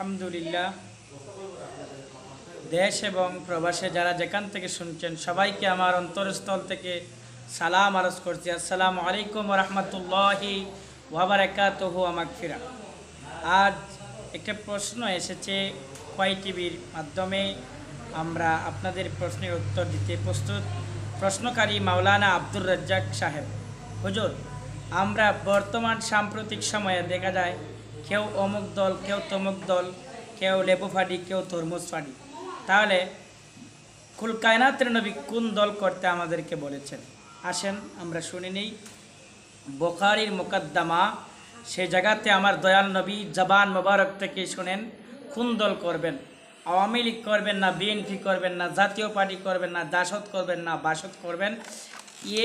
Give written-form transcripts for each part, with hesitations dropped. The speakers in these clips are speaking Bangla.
আলহামদুলিল্লাহ। দেশ এবং প্রবাসে যারা যেখান থেকে শুনছেন সবাইকে আমার অন্তরস্থল থেকে সালাম আরজ করছি। আসসালামু আলাইকুম ওয়া রাহমাতুল্লাহি ওয়া বারাকাতুহু। মাগফিরা। আজ একটা প্রশ্ন এসেছে খোয়াই টিভির মাধ্যমে, আমরা আপনাদের প্রশ্নের উত্তর দিতে প্রস্তুত। প্রশ্নকারী মাওলানা আব্দুর রাজ্জাক সাহেব। হুজুর, আমরা বর্তমান সাম্প্রতিক সময়ে দেখা যায় কেউ অমুক দল, কেউ তমুক দল, কেউ লেবু ফাড়ি, কেউ তরমুজ ফাড়ি। তাহলে কুল কায়নাতের নবী কোন দল করতে আমাদেরকে বলেছেন? আসেন আমরা শুনে নিই। বুখারীর মুকদ্দমা, সেই জায়গাতে আমার দয়াল নবী জবান মোবারক থেকে শুনেন কোন দল করবেন। আওয়ামী লীগ করবেন না, বিএনপি করবেন না, জাতীয় পার্টি করবেন না, জাসদ করবেন না, বাসদ করবেন।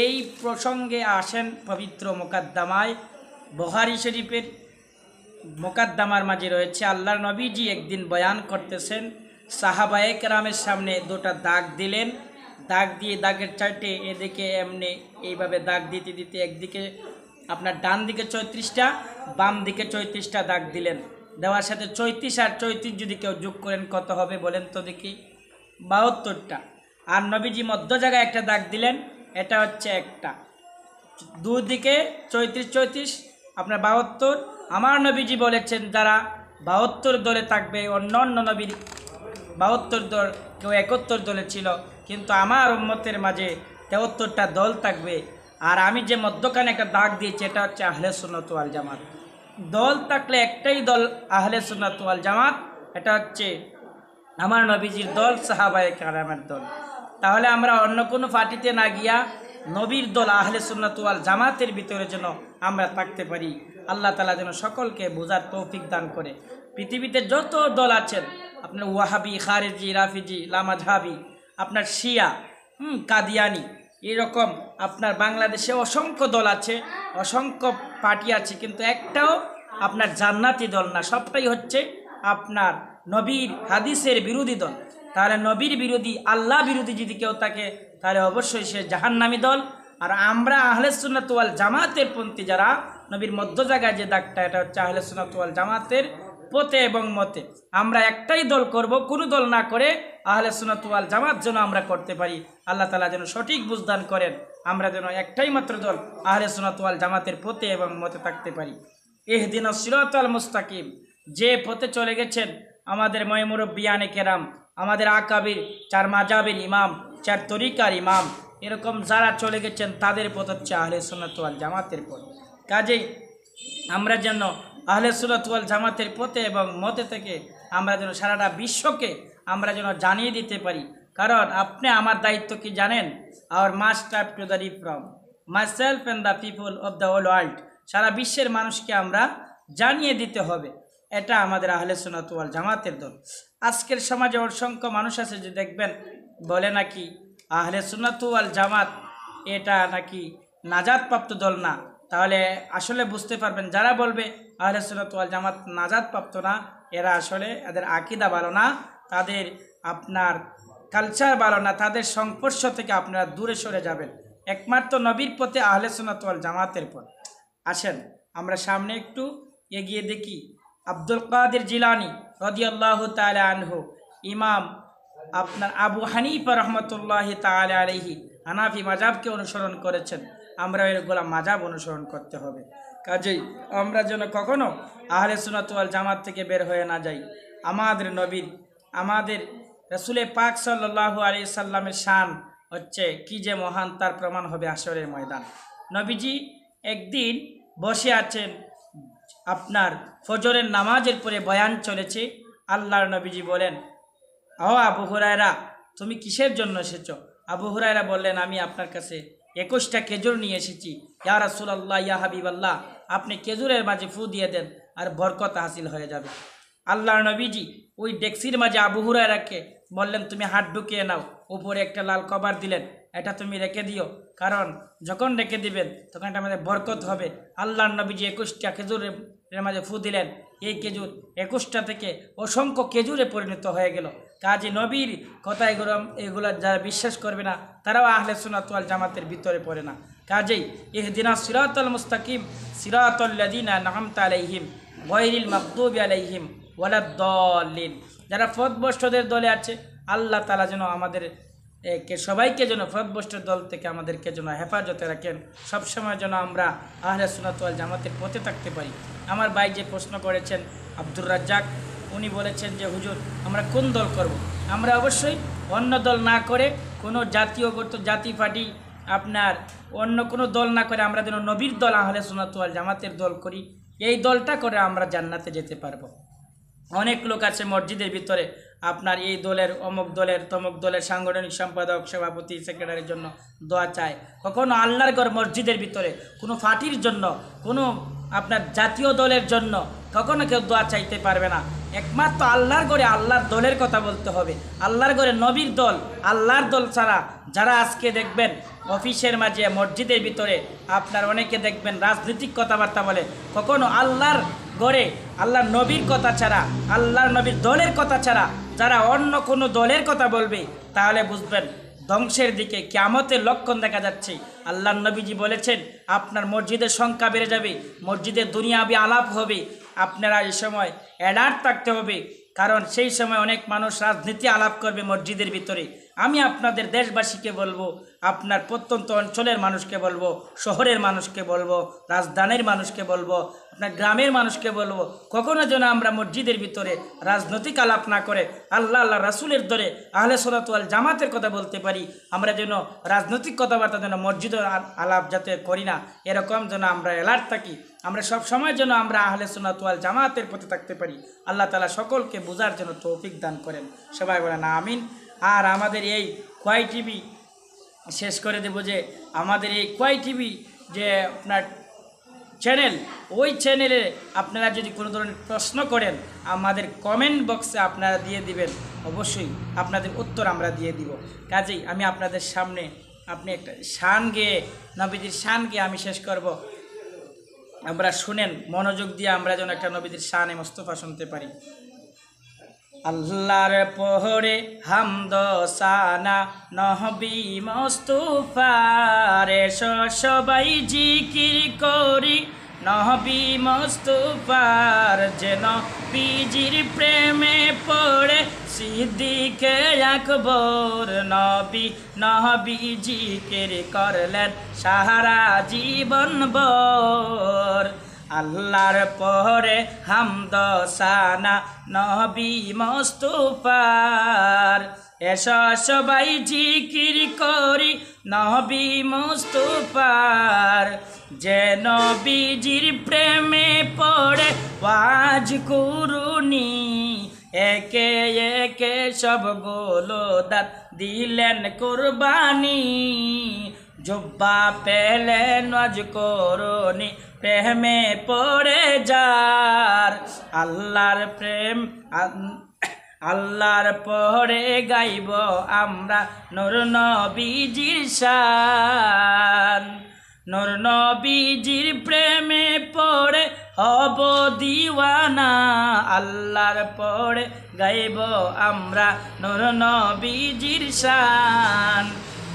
এই প্রসঙ্গে আসেন পবিত্র মুকদ্দমায়। বুখারী শরীফের মুকদ্দমার মাঝে রয়েছে, আল্লাহর নবীজি একদিন বয়ান করতেছেন, সাহাবায়ে কেরামের সামনে দুটা দাগ দিলেন। দাগ দিয়ে দাগের চারটে এদিকে এমনি এইভাবে দাগ দিতে দিতে একদিকে আপনার ডান দিকে 34টা, বাম দিকে 34টা দাগ দিলেন। দেওয়ার সাথে 34 আর 34 যদি কেউ যোগ করেন কত হবে বলেন তো দেখি? 72টা। আর নবীজি মধ্য জায়গায় একটা দাগ দিলেন, এটা হচ্ছে একটা। দুদিকে 34 34 আপনার 72। আমার নবীজি বলেছেন যারা 72 দলে থাকবে, অন্য অন্য নবীর 72 দল, কেউ 71 দলে ছিল, কিন্তু আমার উম্মতের মাঝে 73টা দল থাকবে। আর আমি যে মধ্যখানে একটা দাগ দিয়েছি এটা হচ্ছে আহলে সুন্নাত ওয়াল জামাত। দল থাকলে একটাই দল, আহলে সুন্নাত ওয়াল জামাত। এটা হচ্ছে আমার নবীজির দল, সাহাবায়ে কেরামের দল। তাহলে আমরা অন্য কোনো পার্টিতে না গিয়া নবীর দল আহলে সুন্নাত ওয়াল জামাতের ভিতরে যেন আমরা থাকতে পারি। আল্লাহ তাআলা যেন সকলকে বোঝার তৌফিক দান করে। পৃথিবীতে যত দল আছেন, আপনার ওয়াহাবি, খারেজি, রাফিজি, লামাজহাবি, আপনার শিয়া, কাদিয়ানি, এরকম আপনার বাংলাদেশে অসংখ্য দল আছে, অসংখ্য পার্টি আছে, কিন্তু একটাও আপনার জান্নাতি দল না। সবটাই হচ্ছে আপনার নবীর হাদিসের বিরোধী দল। তাহলে নবীর বিরোধী, আল্লাহ বিরোধী যদি কেউ থাকে তাহলে অবশ্যই সে জাহান্নামী দল। আর আমরা আহলে সুন্নাত ওয়াল জামাতের পন্থী যারা, নবীর মধ্য জায়গায় যে দাগটা, এটা হচ্ছে আহলে সুন্নাত ওয়াল জামাতের পথে এবং মতে। আমরা একটাই দল করব, কোনো দল না করে আহলে সুন্নাত ওয়াল জামাত যেন আমরা করতে পারি। আল্লাহ তাআলা যেন সঠিক বুঝদান করেন, আমরা যেন একটাই মাত্র দল আহলে সুন্নাত ওয়াল জামাতের পথে এবং মতে থাকতে পারি। ইহদিনাস সিরাতাল মুস্তাকিম, যে পথে চলে গেছেন আমাদের মুরব্বিয়ানে কেরাম, আমাদের আকাবির, 4 মাযহাবের ইমাম, 4 তরিকার ইমাম, এরকম যারা চলে গেছেন তাদের পথ হচ্ছে আহলে সুন্নাত ওয়াল জামাতের পথ। কাজেই আমরা যেন আহলে সুন্নাত ওয়াল জামাতের পথে এবং মতে থেকে আমরা যেন সারাটা বিশ্বকে আমরা যেন জানিয়ে দিতে পারি। কারণ আপনি আমার দায়িত্ব কি জানেন? Our must have to the reform myself and the people of the whole world. সারা বিশ্বের মানুষকে আমরা জানিয়ে দিতে হবে। এটা আমাদের আহলে সুন্নাত ওয়াল জামাতের দল। আজকের সমাজে অসংখ্য মানুষ আছে যে দেখবেন বলে নাকি আহলে সুন্নাত ওয়াল জামাত এটা নাকি নাজাতপ্রাপ্ত দল না। তাহলে আসলে বুঝতে পারবেন, যারা বলবে আহলে সুন্নাত ওয়াল জামাত নাজাতপ্রাপ্ত না, এরা আসলে এদের আকীদা ভালো না, তাদের আপনার কালচার ভালো না, তাদের সংস্পর্শ থেকে আপনারা দূরে সরে যাবেন। একমাত্র নবীর পথে আহলে সুন্নাত ওয়াল জামাতের পথ। আসেন আমরা সামনে একটু এগিয়ে দেখি। আব্দুল কাদের জিলানী রাদিয়াল্লাহু তাআলা আনহু, ইমাম আপনার আবু হানিফা রাহমাতুল্লাহি তাআলা আলাইহি হানাফি মাযহাবকে অনুসরণ করেছেন। আমরা এগুলা মাযহাব অনুসরণ করতে হবে। কাজেই আমরা যেন কখনো আহলে সুন্নাত ওয়াল জামাত থেকে বের হয়ে না যাই। আমাদের নবীর, আমাদের রাসূলে পাক সাল্লাল্লাহু আলাইহি সাল্লামের শান হচ্ছে কি যে মহান, তার প্রমাণ হবে হাশরের ময়দান। নবীজি একদিন বসে আছেন, আপনার ফজরের নামাজের পরে বয়ান চলেছে। আল্লাহর নবীজি বলেন, ও আবু হুরায়রা, তুমি কিসের জন্য এসেছো? আবু হুরায়রা বললেন, আমি আপনার কাছে 21টা খেজুর নিয়ে এসেছি। ইয়া রাসূলুল্লাহ, ইয়া হাবিবাল্লাহ, আপনি খেজুরের মাঝে ফু দিয়ে দেন আর বরকত হাসিল হয়ে যাবে। আল্লাহর নবীজি ওই ডেক্সির মাঝে আবু হুরায়রাকে বললেন, তুমি হাত ঢুকিয়ে নাও। উপরে একটা লাল কভার দিলেন, এটা তুমি রেখে দিও, কারণ যখন রেখে দিবেন তখন এটা আমাদের বরকত হবে। আল্লাহর নবীজি 21টা খেজুরের মাঝে ফু দিলেন। এই খেজুর 21টা থেকে অসংখ্য খেজুরে পরিণত হয়ে গেল। কাজী নবীর কথা এগুলো যারা বিশ্বাস করবে না তারাও আহলে সুন্নাত ওয়াল জামাতের ভিতরে পড়ে না। কাজেই ইহদিনাস সিরাতাল মুস্তাকিম সিরাতাল লাযিনা আন'আমতা আলাইহিম গায়রিল মাগদুবি আলাইহিম ওয়ালাদ-দাল্লিন। যারা পথভ্রষ্টদের দলে আছে আল্লাহ তাআলা যেন আমাদের সবাইকে যেন পথভ্রষ্টের দল থেকে আমাদেরকে যেন হেফাজতে রাখেন, সবসময় যেন আমরা আহলে সুন্নাত ওয়াল জামাতের পথে থাকতে পারি। আমার ভাই যে প্রশ্ন করেছেন আব্দুর রাজ্জাক, উনি বলেছেন যে হুজুর আমরা কোন দল করব। আমরা অবশ্যই অন্য দল না করে কোনো জাতি পার্টি আপনার অন্য কোনো দল না করে আমরা যেন নবীর দল আহলে সুন্নাত ওয়াল জামাতের দল করি। এই দলটা করে আমরা জান্নাতে যেতে পারবো। অনেক লোক আছে মসজিদের ভিতরে আপনার এই দলের অমুক দলের তমুক দলের সাংগঠনিক সম্পাদক সভাপতি সেক্রেটারির জন্য দোয়া চায়। কখনো আল্লাহর ঘর মসজিদের ভিতরে কোনো পার্টির জন্য কোনো আপনার জাতীয় দলের জন্য কখনো কেউ দোয়া চাইতে পারবে না। একমাত্র আল্লাহর ঘরে আল্লাহর দলের কথা বলতে হবে। আল্লাহর ঘরে নবীর দল, আল্লাহর দল ছাড়া যারা আজকে দেখবেন অফিসের মাঝে মসজিদের ভিতরে আপনার অনেকে দেখবেন রাজনৈতিক কথাবার্তা বলে, কখনো আল্লাহর গড়ে আল্লাহর নবীর কথা ছাড়া, আল্লাহর নবীর দলের কথা ছাড়া যারা অন্য কোনো দলের কথা বলবে তাহলে বুঝবেন ধ্বংসের দিকে, কিয়ামতের লক্ষণ দেখা যাচ্ছে। আল্লাহর নবীজি বলেছেন আপনার মসজিদের সংখ্যা বেড়ে যাবে, মসজিদে দুনিয়াবি আলাপ হবে। আপনারা এই সময় অ্যালার্ট থাকতে হবে, কারণ সেই সময় অনেক মানুষ রাজনীতি আলাপ করবে মসজিদের ভিতরে। আমি আপনাদের দেশবাসীকে বলবো, আপনার প্রত্যন্ত অঞ্চলের মানুষকে বলবো, শহরের মানুষকে বলবো, রাজধানীর মানুষকে বলবো, আপনার গ্রামের মানুষকে বলবো, কখনো যেন আমরা মসজিদের ভিতরে রাজনৈতিক আলাপ না করে আল্লাহ রাসূলের ধরে আহলে সুন্নাত ওয়াল জামাতের কথা বলতে পারি। আমরা যেন রাজনৈতিক কথাবার্তা যেন মসজিদের আলাপ যাতে করি না, এরকম যেন আমরা অ্যালার্ট থাকি। আমরা সব সময় যেন আমরা আহলে সুন্নাত ওয়াল জামাতের পথে থাকতে পারি। আল্লাহ তাআলা সকলকে বোঝার জন্য তৌফিক দান করেন। সবাই বলেন আমিন। আর আমাদের এই কোয়াই টিভি শেষ করে দেব যে আমাদের এই কোয়াই টিভি যে আপনার চ্যানেল, ওই চ্যানেলে আপনারা যদি কোনো ধরনের প্রশ্ন করেন আমাদের কমেন্ট বক্সে আপনারা দিয়ে দিবেন, অবশ্যই আপনাদের উত্তর আমরা দিয়ে দিব। কাজেই আমি আপনাদের সামনে আপনি একটা শান গেয়ে নবীজির শান গেয়ে আমি শেষ করব। আমরা শুনেন মনোযোগ দিয়ে, আমরা যেন একটা নবীজির শানে মুস্তাফা শুনতে পারি। আল্লাহর পহরে হামদ সানা নহবী মুস্তাফার, সবাই জিকির করি নহবী মুস্তাফার, যেন নবীজির প্রেমে পড়ে সিদ্দিকে আকবর, নবী জিকির করলেন সারা জীবন ভর। আল্লাহর পরে হামদ সানা নবী মুস্তাফার, এসো সবাই জিকির করি নবী মুস্তাফার, যে নবীজির প্রেমে পড়ে ওয়াজ কুরুনি, একে একে সবগুলো দাঁত দিলেন কুরবানি, জুব্বা পেলেন ওয়াজ করুনি প্রেমে পড়ে যার। আল্লাহর প্রেম আল্লাহর পরে গাইব আমরা নূর নবীজির শান, নূর নবীজির প্রেমে পড়ে হব দিওয়ানা। আল্লাহর পরে গাইব আমরা নূর নবীজির শান,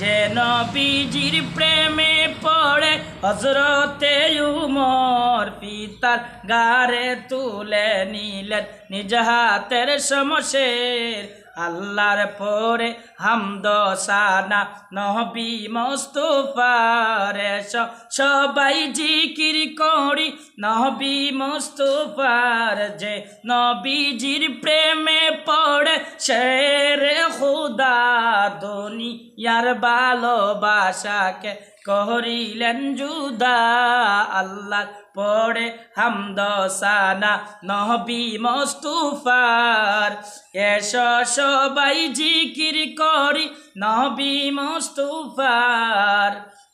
যে নবীজির প্রেমে পড়ে হযরতে উমর পিতার গারে তুলে নিলেন নিজ হাতের শমশের। আল্লাহর পরে হামদ সানা নবী মুস্তাফার, সবাই জিকির করি নবী মুস্তাফার, যে নবীজির প্রেমে পড়ে শেরে খুদা দুনিয়ার ভালোবাসাকে করিলেন জুদা। আল্লাহর পড়ে হামদ সানা নবী মুস্তাফার, এসো সবাই জিকির করি নবী মুস্তাফার।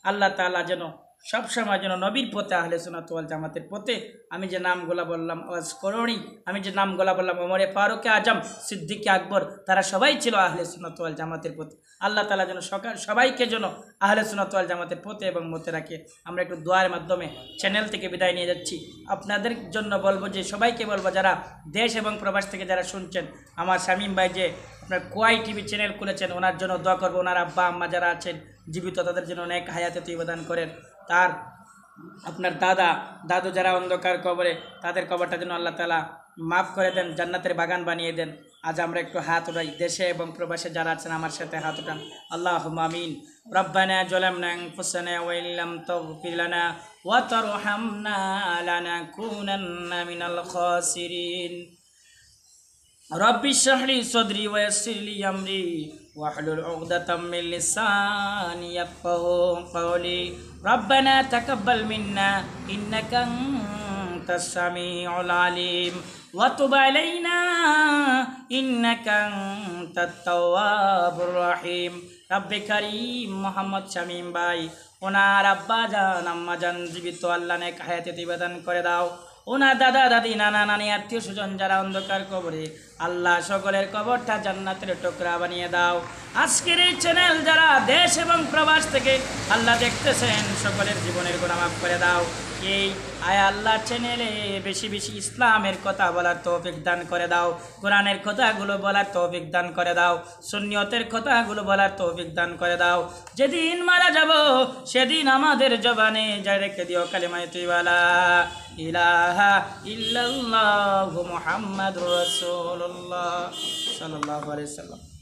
আল্লাহ তাআলা যেন সবসময় যেন নবীর পথে আহলে সুন্নাত ওয়াল জামাতের পথে, আমি যে নামগুলা বললাম ওয়াজ করণী, আমি যে নামগুলা বললাম ওমরে ফারুক আজম, সিদ্দিক আকবর, তারা সবাই ছিল আহলে সুন্নাত ওয়াল জামাতের পথে। আল্লাহ তাআলা যেন সবাইকে যেন আহলে সুন্নাত ওয়াল জামাতের পথে এবং মতে রাখে। আমরা একটু দোয়ার মাধ্যমে চ্যানেল থেকে বিদায় নিয়ে যাচ্ছি। আপনাদের জন্য বলবো যে সবাইকে বলবো যারা দেশ এবং প্রবাস থেকে যারা শুনছেন, আমার শামীম ভাই যে আপনার কোয়াই টিভি চ্যানেল খুলেছেন, ওনার জন্য দোয়া করবো। ওনার আব্বা আম্মা যারা আছেন জীবিত, তাদের জন্য অনেক হায়াতে তৈবাদান করেন। তার আপনার দাদু যারা অন্ধকার কবরে, তাদের কবরটা যেন আল্লাহ তাআলা মাফ করে দেন, জান্নাতের বাগান বানিয়ে দেন। আজ আমরা একটু হাত উঠাই, দেশে এবং প্রবাসে যারা আছেন আমার সাথে হাত উঠান। আল্লাহুম্মা আমিন। রব্বানা যালামনা আনফুসানা ওয়া ইল্লাম তাগফির লানা ওয়া তারহামনা লানাকুনান্না মিনাল খাসিরিন। রব্বি ইশরাহ লি সাদরি ওয়া ইয়াসসির লি আমরি ওয়াহলুল উকদাতাম মিন লিসানি ইয়াফকাহু কওলি। রব্বানা তাকাব্বাল মিন্না ইন্নাকা আনতাস সামিউল আলিম ওয়া তুব আলাইনা ইন্নাকা আনতাত তাওয়াবুর রহিম। রব্বে কারীম মুহাম্মদ শামীম ভাই, ওনার আব্বা জান আম্মা জান জীবিত, আল্লাহ নেক হায়াতে নিবেদন করে দাও। ওনার দাদা দাদি নানা নানি আত্মীয় স্বজন যারা অন্ধকার কবরে, আল্লাহ সকলের কবরটা জান্নাতের টুকরা বানিয়ে দাও। আজকের এই চ্যানেল যারা দেশ এবং প্রবাস থেকে আল্লাহ দেখতেছেন, সকলের জীবনের গুনাহ মাফ করে দাও। এই আয় আল্লাহ চ্যানেলে বেশি বেশি ইসলামের কথা বলার তৌফিক দান করে দাও, কোরআনের কথাগুলো বলার তৌফিক দান করে দাও, সুন্নিয়তের কথাগুলো বলার তৌফিক দান করে দাও। যেদিন মারা যাব সেদিন আমাদের জবানে যা রেখে দিও কালিমায়ে তৈয়বা লা ইলাহা ইল্লাল্লাহু মুহাম্মাদুর রাসূলুল্লাহ সাল্লাল্লাহু আলাইহি ওয়াসাল্লাম।